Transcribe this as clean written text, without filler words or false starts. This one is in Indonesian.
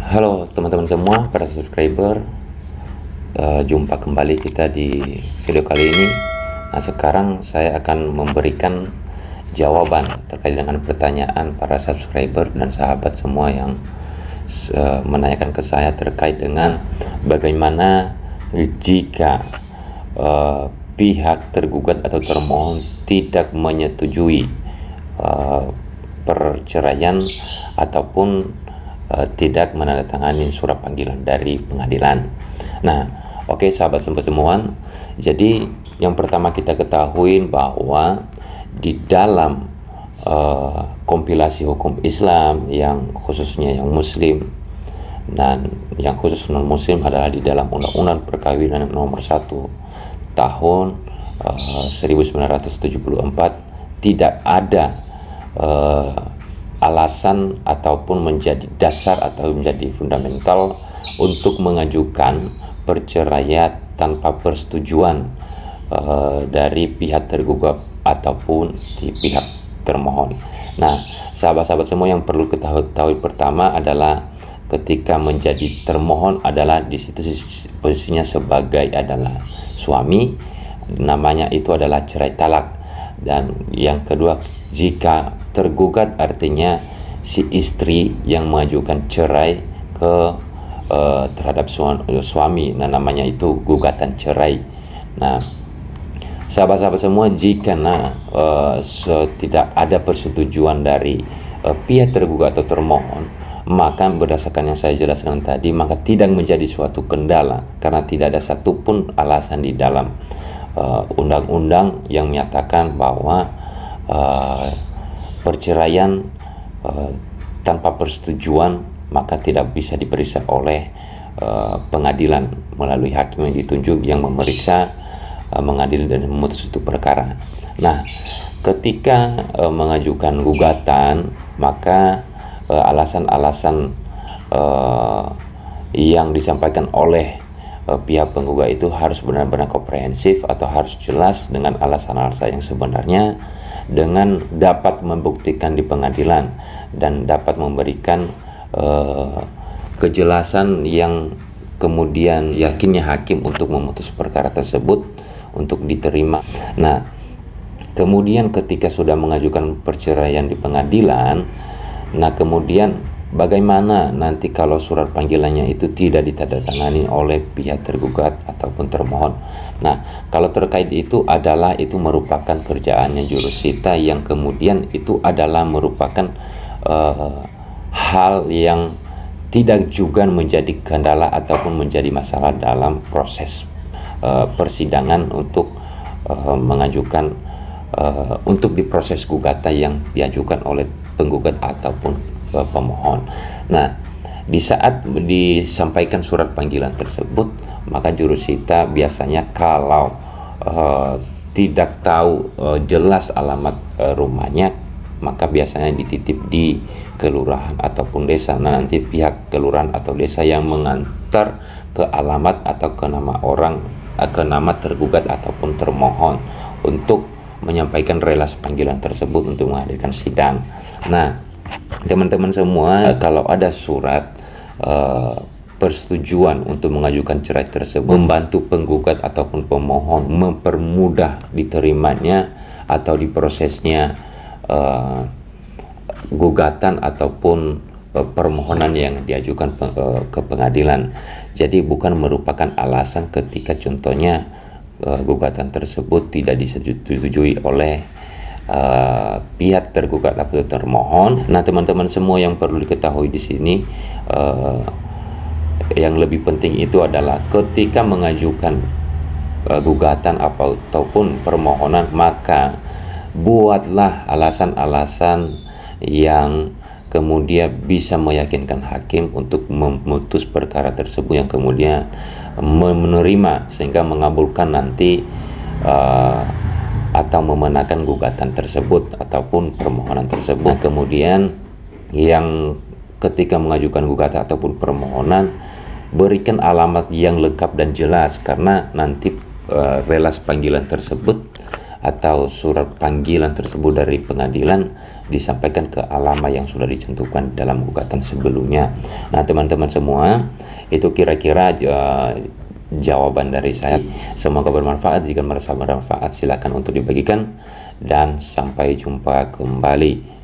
Halo teman-teman semua, para subscriber. Jumpa kembali kita di video kali ini. Nah, sekarang saya akan memberikan jawaban terkait dengan pertanyaan para subscriber dan sahabat semua yang menanyakan ke saya terkait dengan bagaimana jika pihak tergugat atau termohon tidak menyetujui perceraian ataupun tidak menandatangani surat panggilan dari pengadilan. Nah, oke, sahabat semua. Jadi yang pertama kita ketahui bahwa di dalam kompilasi hukum Islam yang khususnya yang Muslim dan yang khusus non Muslim adalah di dalam Undang-Undang Perkawinan nomor 1 tahun 1974 tidak ada alasan ataupun menjadi dasar atau menjadi fundamental untuk mengajukan perceraian tanpa persetujuan dari pihak tergugat ataupun di pihak termohon. Nah, sahabat-sahabat semua, yang perlu ketahui pertama adalah ketika menjadi termohon adalah di situ posisinya sebagai adalah suami, namanya itu adalah cerai talak. Dan yang kedua, jika tergugat artinya si istri yang mengajukan cerai ke terhadap suami, nah namanya itu gugatan cerai. Nah, sahabat-sahabat semua, jika tidak ada persetujuan dari pihak tergugat atau termohon, maka berdasarkan yang saya jelaskan tadi, maka tidak menjadi suatu kendala karena tidak ada satupun alasan di dalam undang-undang yang menyatakan bahwa perceraian tanpa persetujuan maka tidak bisa diperiksa oleh pengadilan melalui hakim yang ditunjuk yang memeriksa, mengadili dan memutus itu perkara. Nah, ketika mengajukan gugatan, maka alasan-alasan yang disampaikan oleh pihak penggugat itu harus benar-benar komprehensif atau harus jelas dengan alasan-alasan yang sebenarnya, dengan dapat membuktikan di pengadilan dan dapat memberikan kejelasan yang kemudian yakinnya hakim untuk memutus perkara tersebut untuk diterima. Nah, kemudian ketika sudah mengajukan perceraian di pengadilan, nah kemudian bagaimana nanti kalau surat panggilannya itu tidak ditandatangani oleh pihak tergugat ataupun termohon? Nah, kalau terkait itu adalah itu merupakan kerjaannya jurusita yang kemudian itu adalah merupakan hal yang tidak juga menjadi kendala ataupun menjadi masalah dalam proses persidangan untuk mengajukan untuk diproses gugatan yang diajukan oleh penggugat ataupun pemohon. Nah, di saat disampaikan surat panggilan tersebut, maka jurusita biasanya kalau tidak tahu jelas alamat rumahnya, maka biasanya dititip di kelurahan ataupun desa. Nah, nanti pihak kelurahan atau desa yang mengantar ke alamat atau ke nama orang, ke nama tergugat ataupun termohon untuk menyampaikan relas panggilan tersebut untuk menghadirkan sidang. Nah, teman-teman semua, kalau ada surat persetujuan untuk mengajukan cerai tersebut, membantu penggugat ataupun pemohon mempermudah diterimanya atau diprosesnya gugatan ataupun permohonan yang diajukan ke pengadilan. Jadi bukan merupakan alasan ketika contohnya gugatan tersebut tidak disetujui oleh pihak tergugat atau termohon. Nah, teman-teman semua, yang perlu diketahui di sini yang lebih penting itu adalah ketika mengajukan gugatan ataupun permohonan, maka buatlah alasan-alasan yang kemudian bisa meyakinkan hakim untuk memutus perkara tersebut, yang kemudian menerima sehingga mengabulkan nanti atau memenangkan gugatan tersebut ataupun permohonan tersebut. Nah, kemudian yang ketika mengajukan gugatan ataupun permohonan, berikan alamat yang lengkap dan jelas, karena nanti relas panggilan tersebut atau surat panggilan tersebut dari pengadilan disampaikan ke alamat yang sudah ditentukan dalam gugatan sebelumnya. Nah, teman-teman semua, itu kira-kira jawaban dari saya. Semoga bermanfaat. Jika merasa bermanfaat, silakan untuk dibagikan, dan sampai jumpa kembali.